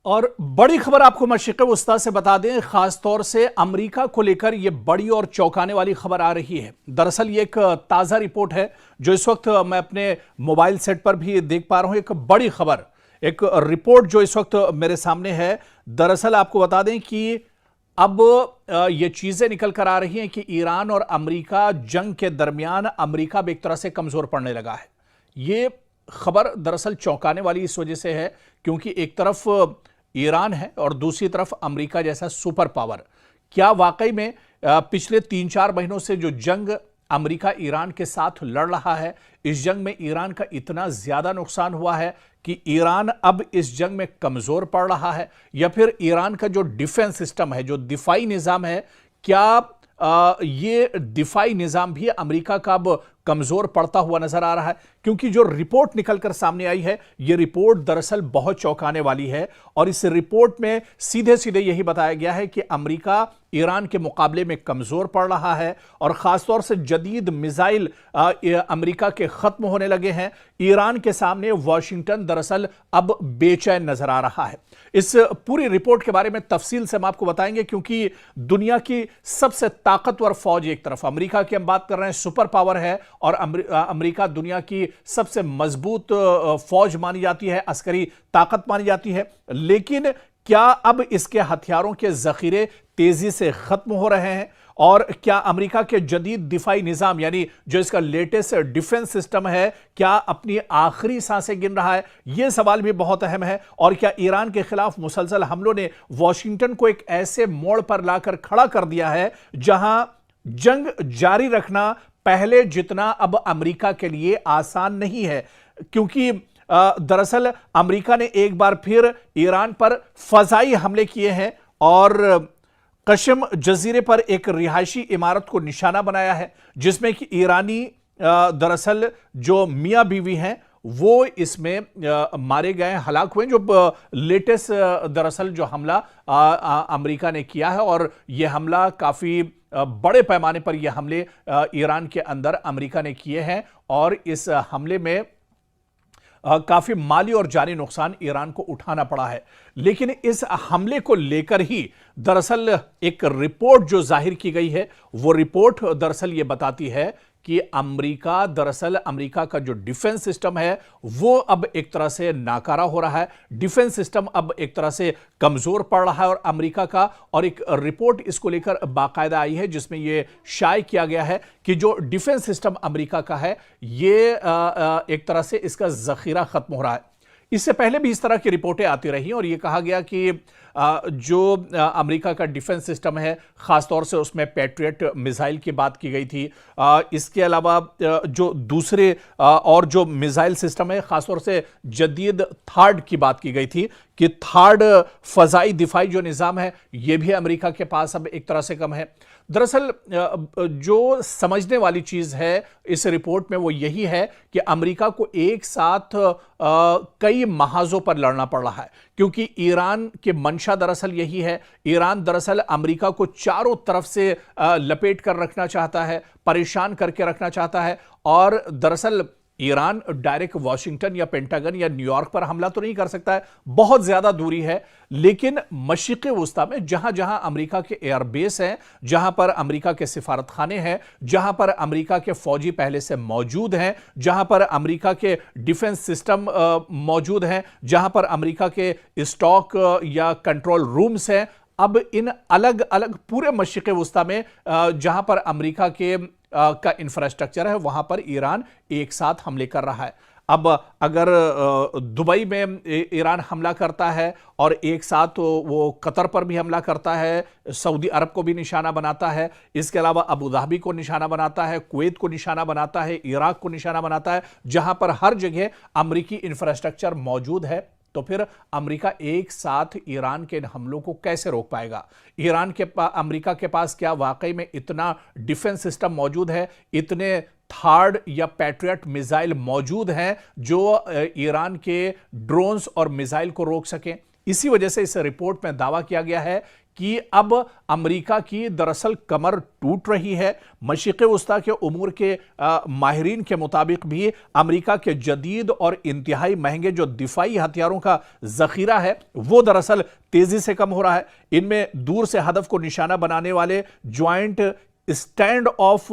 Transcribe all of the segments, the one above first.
और बड़ी खबर आपको मशरिक़ वस्ता से बता दें, खास तौर से अमेरिका को लेकर यह बड़ी और चौंकाने वाली खबर आ रही है। दरअसल ये एक ताज़ा रिपोर्ट है जो इस वक्त मैं अपने मोबाइल सेट पर भी देख पा रहा हूं। एक बड़ी खबर, एक रिपोर्ट जो इस वक्त मेरे सामने है। दरअसल आपको बता दें कि अब ये चीजें निकल कर आ रही हैं कि ईरान और अमेरिका जंग के दरमियान अमेरिका भी एक तरह से कमजोर पड़ने लगा है। ये खबर दरअसल चौंकाने वाली इस वजह से है क्योंकि एक तरफ ईरान है और दूसरी तरफ अमेरिका जैसा सुपर पावर। क्या वाकई में पिछले 3-4 महीनों से जो जंग अमेरिका ईरान के साथ लड़ रहा है, इस जंग में ईरान का इतना ज्यादा नुकसान हुआ है कि ईरान अब इस जंग में कमजोर पड़ रहा है, या फिर ईरान का जो डिफेंस सिस्टम है, जो दिफाई निजाम है, क्या ये दिफाई निजाम भी अमेरिका का अब कमजोर पड़ता हुआ नजर आ रहा है? क्योंकि जो रिपोर्ट निकलकर सामने आई है, यह रिपोर्ट दरअसल बहुत चौंकाने वाली है। और इस रिपोर्ट में सीधे सीधे यही बताया गया है कि अमेरिका ईरान के मुकाबले में कमजोर पड़ रहा है और खासतौर से जदीद मिसाइल अमेरिका के खत्म होने लगे हैं। ईरान के सामने वाशिंगटन दरअसल अब बेचैन नजर आ रहा है। इस पूरी रिपोर्ट के बारे में तफसील से हम आपको बताएंगे क्योंकि दुनिया की सबसे ताकतवर फौज एक तरफ अमेरिका की हम बात कर रहे हैं, सुपर पावर है, और अमेरिका दुनिया की सबसे मजबूत फौज मानी जाती है, अस्करी ताकत मानी जाती है। लेकिन क्या अब इसके हथियारों के जखीरे तेजी से खत्म हो रहे हैं? और क्या अमेरिका के जदीद दिफाई निजाम, यानी जो इसका लेटेस्ट डिफेंस सिस्टम है, क्या अपनी आखिरी सांसें गिन रहा है? यह सवाल भी बहुत अहम है। और क्या ईरान के खिलाफ मुसलसल हमलों ने वॉशिंगटन को एक ऐसे मोड़ पर लाकर खड़ा कर दिया है जहां जंग जारी रखना पहले जितना अब अमेरिका के लिए आसान नहीं है? क्योंकि दरअसल अमेरिका ने एक बार फिर ईरान पर फजाई हमले किए हैं और कशम जजीरे पर एक रिहायशी इमारत को निशाना बनाया है, जिसमें कि ईरानी दरअसल जो मियां बीवी हैं वो इसमें मारे गए, हलाक हुए। जो लेटेस्ट दरअसल जो हमला अमेरिका ने किया है, और यह हमला काफी बड़े पैमाने पर यह हमले ईरान के अंदर अमेरिका ने किए हैं, और इस हमले में काफी माली और जानी नुकसान ईरान को उठाना पड़ा है। लेकिन इस हमले को लेकर ही दरअसल एक रिपोर्ट जो जाहिर की गई है, वो रिपोर्ट दरअसल ये बताती है कि अमेरिका का जो डिफेंस सिस्टम है वो अब एक तरह से नाकारा हो रहा है। डिफेंस सिस्टम अब एक तरह से कमजोर पड़ रहा है और अमेरिका का, और एक रिपोर्ट इसको लेकर बाकायदा आई है जिसमें यह शाये किया गया है कि जो डिफेंस सिस्टम अमेरिका का है ये एक तरह से इसका जखीरा खत्म हो रहा है। इससे पहले भी इस तरह की रिपोर्टें आती रही और यह कहा गया कि जो अमेरिका का डिफेंस सिस्टम है, खासतौर से उसमें पैट्रियट मिसाइल की बात की गई थी। इसके अलावा जो दूसरे और जो मिसाइल सिस्टम है, खासतौर से जदीद थार्ड की बात की गई थी कि थार्ड फजाई दिफाई जो निज़ाम है यह भी अमेरिका के पास अब एक तरह से कम है। दरअसल जो समझने वाली चीज है इस रिपोर्ट में वो यही है कि अमेरिका को एक साथ कई महाजों पर लड़ना पड़ रहा है, क्योंकि ईरान के मंशा दरअसल यही है। ईरान दरअसल अमेरिका को चारों तरफ से लपेट कर रखना चाहता है, परेशान करके रखना चाहता है। और दरअसल ईरान डायरेक्ट वॉशिंगटन या पेंटागन या न्यूयॉर्क पर हमला तो नहीं कर सकता है, बहुत ज्यादा दूरी है। लेकिन मशरिक़ वस्ता में जहां जहां अमेरिका के एयरबेस हैं, जहां पर अमेरिका के सिफारत खाने हैं, जहां पर अमेरिका के फौजी पहले से मौजूद हैं, जहां पर अमेरिका के डिफेंस सिस्टम मौजूद हैं, जहां पर अमेरिका के स्टॉक या कंट्रोल रूम्स हैं, अब इन अलग अलग पूरे मशरिक़ वस्ता में जहां पर अमेरिका के का इंफ्रास्ट्रक्चर है, वहां पर ईरान एक साथ हमले कर रहा है। अब अगर दुबई में ईरान हमला करता है और एक साथ वो कतर पर भी हमला करता है, सऊदी अरब को भी निशाना बनाता है, इसके अलावा अबू धाबी को निशाना बनाता है, कुवैत को निशाना बनाता है, इराक को निशाना बनाता है, जहां पर हर जगह अमेरिकी इंफ्रास्ट्रक्चर मौजूद है, तो फिर अमेरिका एक साथ ईरान के हमलों को कैसे रोक पाएगा? अमेरिका के पास क्या वाकई में इतना डिफेंस सिस्टम मौजूद है, इतने थार्ड या पैट्रियट मिसाइल मौजूद हैं जो ईरान के ड्रोन्स और मिसाइल को रोक सकें? इसी वजह से इस रिपोर्ट में दावा किया गया है कि अब अमेरिका की दरअसल कमर टूट रही है। मशरिक़ वस्ता के उमूर के माहिरीन के मुताबिक भी अमेरिका के जदीद और इंतहाई महंगे जो दिफाई हथियारों का जखीरा है वो दरअसल तेजी से कम हो रहा है। इनमें दूर से हदफ को निशाना बनाने वाले ज्वाइंट स्टैंड ऑफ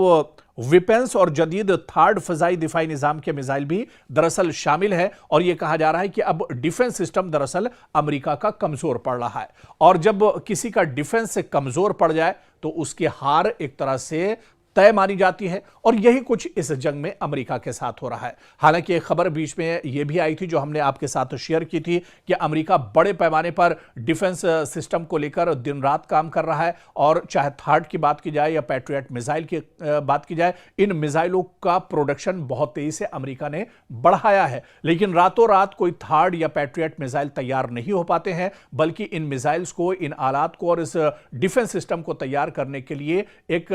वेपन्स और जदीद थर्ड फजाई दिफाई निजाम के मिसाइल भी दरअसल शामिल है। और यह कहा जा रहा है कि अब डिफेंस सिस्टम दरअसल अमेरिका का कमजोर पड़ रहा है, और जब किसी का डिफेंस कमजोर पड़ जाए तो उसकी हार एक तरह से तय मानी जाती है, और यही कुछ इस जंग में अमेरिका के साथ हो रहा है। हालांकि एक खबर बीच में यह भी आई थी जो हमने आपके साथ शेयर की थी कि अमेरिका बड़े पैमाने पर डिफेंस सिस्टम को लेकर दिन रात काम कर रहा है, और चाहे थर्ड की बात की जाए या पैट्रियट मिसाइल की बात की जाए, इन मिसाइलों का प्रोडक्शन बहुत तेजी से अमेरिका ने बढ़ाया है। लेकिन रातों रात कोई थर्ड या पैट्रियट मिसाइल तैयार नहीं हो पाते हैं, बल्कि इन मिसाइल्स को, इन आलात को और इस डिफेंस सिस्टम को तैयार करने के लिए एक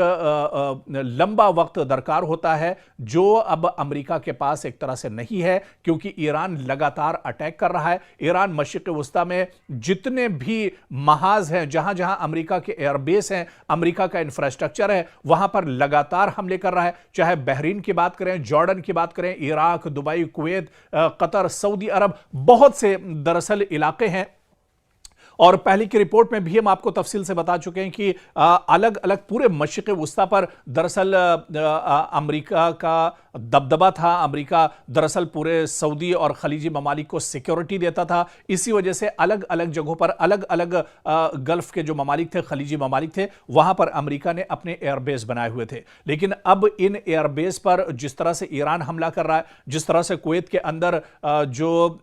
लंबा वक्त दरकार होता है, जो अब अमेरिका के पास एक तरह से नहीं है, क्योंकि ईरान लगातार अटैक कर रहा है। ईरान मशरिक़ वस्ता में जितने भी महाज हैं, जहां जहां अमेरिका के एयरबेस हैं, अमेरिका का इंफ्रास्ट्रक्चर है, वहां पर लगातार हमले कर रहा है। चाहे बहरीन की बात करें, जॉर्डन की बात करें, Iraq, Dubai, Kuwait, Qatar, Saudi Arab, बहुत से दरअसल इलाके हैं। और पहले की रिपोर्ट में भी हम आपको तफसील से बता चुके हैं कि अलग अलग पूरे मशरिक़ वस्ता पर दरअसल अमेरिका का दबदबा था। अमेरिका दरअसल पूरे सऊदी और खलीजी ममालिक को सिक्योरिटी देता था। इसी वजह से अलग अलग जगहों पर, अलग अलग गल्फ के जो ममालिक थे, खलीजी ममालिक थे, वहां पर अमेरिका ने अपने एयरबेस बनाए हुए थे। लेकिन अब इन एयरबेस पर जिस तरह से ईरान हमला कर रहा है, जिस तरह से कुवैत के अंदर जो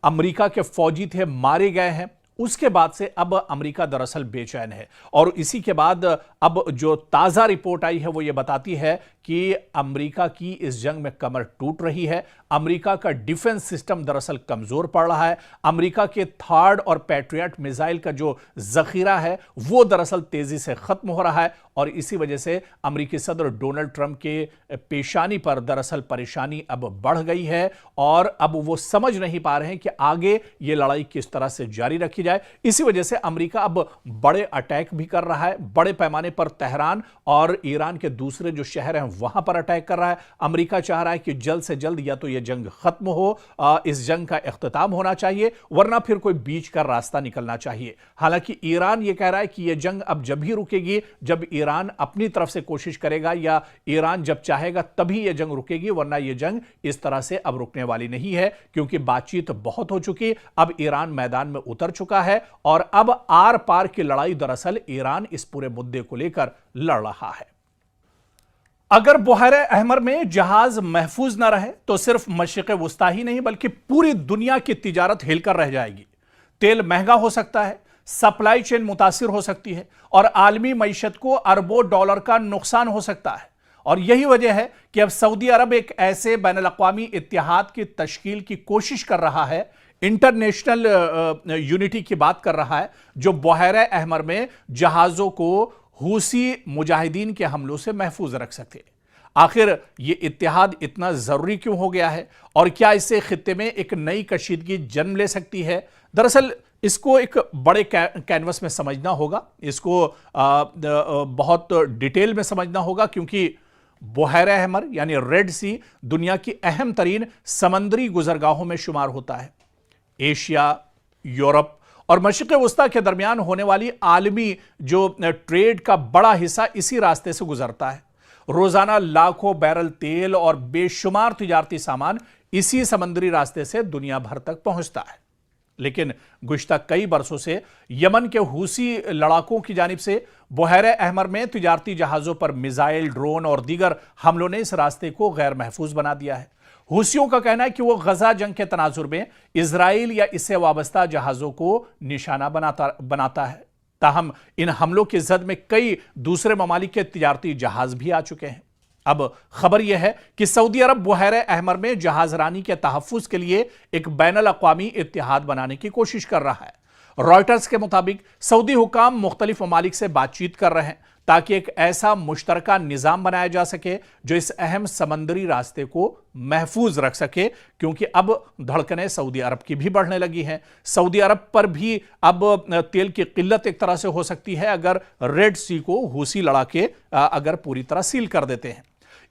अमेरिका के फौजी थे मारे गए हैं, उसके बाद से अब अमेरिका दरअसल बेचैन है। और इसी के बाद अब जो ताजा रिपोर्ट आई है वो ये बताती है कि अमेरिका की इस जंग में कमर टूट रही है। अमेरिका का डिफेंस सिस्टम दरअसल कमजोर पड़ रहा है। अमेरिका के थर्ड और पैट्रियट मिसाइल का जो जखीरा है वो दरअसल तेजी से खत्म हो रहा है, और इसी वजह से अमेरिकी सदर डोनाल्ड ट्रंप के पेशानी पर दरअसल परेशानी अब बढ़ गई है, और अब वो समझ नहीं पा रहे हैं कि आगे ये लड़ाई किस तरह से जारी रखी जाए। इसी वजह से अमेरिका अब बड़े अटैक भी कर रहा है, बड़े पैमाने पर तेहरान और ईरान के दूसरे जो शहर हैं वहां पर अटैक कर रहा है। अमेरिका चाह रहा है कि जल्द से जल्द या तो यह जंग खत्म हो, इस जंग का इख्तिताम होना चाहिए, वरना फिर कोई बीच का रास्ता निकलना चाहिए। हालांकि ईरान यह कह रहा है कि यह जंग अब जब ही रुकेगी जब ईरान अपनी तरफ से कोशिश करेगा, या ईरान जब चाहेगा तभी यह जंग रुकेगी, वरना यह जंग इस तरह से अब रुकने वाली नहीं है, क्योंकि बातचीत बहुत हो चुकी। अब ईरान मैदान में उतर चुका है, और अब आर पार की लड़ाई दरअसल ईरान इस पूरे मुद्दे को लेकर लड़ रहा है। अगर बुहैरे अहमर में जहाज महफूज न रहे तो सिर्फ मशरिक़ वस्ता ही नहीं बल्कि पूरी दुनिया की तिजारत हिलकर रह जाएगी। तेल महंगा हो सकता है, सप्लाई चेन मुतासिर हो सकती है, और आलमी मईशत को अरबों डॉलर का नुकसान हो सकता है। और यही वजह है कि अब सऊदी अरब एक ऐसे बैनुल-अक़वामी इत्तेहाद की तश्कील की कोशिश कर रहा है, इंटरनेशनल यूनिटी की बात कर रहा है, जो बुहैरे अहमर में जहाज़ों को हूसी मुजाहिदीन के हमलों से महफूज रख सके। आखिर ये इत्तेहाद इतना ज़रूरी क्यों हो गया है, और क्या इससे खित्ते में एक नई कशीदगी जन्म ले सकती है? दरअसल इसको एक बड़े कैनवस में समझना होगा, इसको बहुत डिटेल में समझना होगा, क्योंकि बुहैरे अहमर यानी रेड सी दुनिया की अहम तरीन समंदरी गुजरगाहों में शुमार होता है। एशिया, यूरोप और मशरिक़ वस्ता के दरमियान होने वाली आलमी जो ट्रेड का बड़ा हिस्सा इसी रास्ते से गुजरता है। रोजाना लाखों बैरल तेल और बेशुमार तिजारती सामान इसी समंदरी रास्ते से दुनिया भर तक पहुंचता है। लेकिन गुज़श्ता कई बरसों से यमन के हूसी लड़ाकों की जानिब से बुहैरे अहमर में तिजारती जहाज़ों पर मिसाइल, ड्रोन और दीगर हमलों ने इस रास्ते को गैर महफूज बना दिया है। हूसियों का कहना है कि वो गजा जंग के तनाजुर में इजराइल या इससे वाबस्ता जहाज़ों को निशाना बनाता है। ताहम इन हमलों की जद में कई दूसरे ममालिक के तिजारती जहाज भी आ चुके हैं। अब खबर यह है कि सऊदी अरब बुहैरे अहमर में जहाजरानी के तहफ़्फ़ुज़ के लिए एक बैनुल-अक़वामी इत्तेहाद बनाने की कोशिश कर रहा है। रॉयटर्स के मुताबिक सऊदी हुकाम मुख्तलिफ ममालिक से बातचीत कर रहे हैं ताकि एक ऐसा मुश्तरका निज़ाम बनाया जा सके जो इस अहम समंदरी रास्ते को महफूज रख सके, क्योंकि अब धड़कनें सऊदी अरब की भी बढ़ने लगी हैं। सऊदी अरब पर भी अब तेल की किल्लत एक तरह से हो सकती है अगर रेड सी को हूसी लड़ा के अगर पूरी तरह सील कर देते हैं।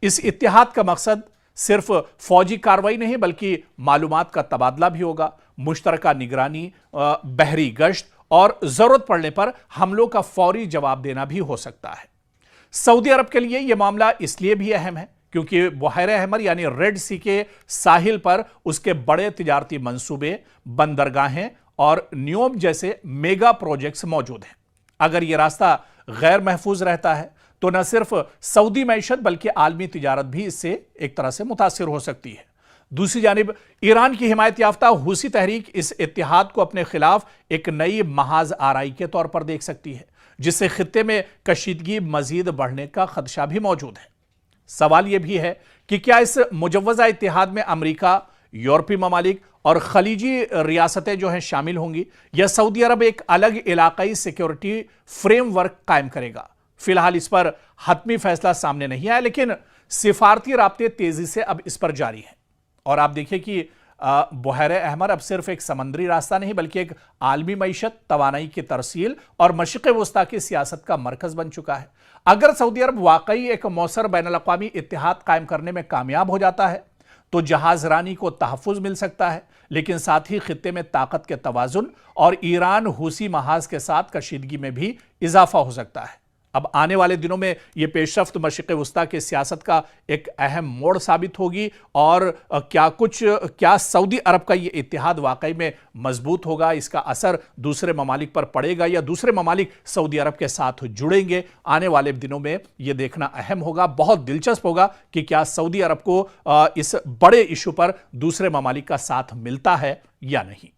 इस इत्तेहाद का मकसद सिर्फ फौजी कार्रवाई नहीं बल्कि मालूमात का तबादला भी होगा, मुश्तरका निगरानी, बहरी गश्त और जरूरत पड़ने पर हमलों का फौरी जवाब देना भी हो सकता है। सऊदी अरब के लिए यह मामला इसलिए भी अहम है क्योंकि बहर अहमर यानी रेड सी के साहिल पर उसके बड़े तिजारती मंसूबे, बंदरगाहें और न्योम जैसे मेगा प्रोजेक्ट्स मौजूद हैं। अगर यह रास्ता गैर महफूज रहता है तो न सिर्फ सऊदी मैशत बल्कि आलमी तिजारत भी इससे एक तरह से मुतासिर हो सकती है। दूसरी जानिब ईरान की हिमायत याफ्ता हुसी तहरीक इस इत्तेहाद को अपने खिलाफ एक नई महाज आराई के तौर पर देख सकती है, जिससे खित्ते में कशीदगी मजीद बढ़ने का खदशा भी मौजूद है। सवाल यह भी है कि क्या इस मुजव्वजा इत्तेहाद में अमरीका, यूरोपीय ममालिक और खलीजी रियासतें जो हैं शामिल होंगी, या सऊदी अरब एक अलग इलाकाई सिक्योरिटी फ्रेमवर्क कायम करेगा। फिलहाल इस पर हतमी फैसला सामने नहीं आया, लेकिन सिफारती राब्ते तेजी से अब इस पर जारी हैं। और आप देखिए कि बहर अहमर अब सिर्फ एक समंदरी रास्ता नहीं बल्कि एक आलमी मईशत, तवानाई की तरसील और मशरिक़ वस्ता की सियासत का मरकज बन चुका है। अगर सऊदी अरब वाकई एक मौसर बैनुल-अक़वामी इत्तेहाद कायम करने में कामयाब हो जाता है तो जहाज रानी को तहफ़्फ़ुज़ मिल सकता है, लेकिन साथ ही खित्ते में ताकत के तवाज़ुन और ईरान हूसी महाज के साथ कशीदगी में भी इजाफा हो सकता है। अब आने वाले दिनों में यह पेशरफ्त मशरिक़ वस्ता की सियासत का एक अहम मोड़ साबित होगी और क्या सऊदी अरब का यह इत्तेहाद वाकई में मजबूत होगा, इसका असर दूसरे ममालिक पर पड़ेगा या दूसरे ममालिक सऊदी अरब के साथ जुड़ेंगे, आने वाले दिनों में यह देखना अहम होगा। बहुत दिलचस्प होगा कि क्या सऊदी अरब को इस बड़े इशू पर दूसरे ममालिक का साथ मिलता है या नहीं।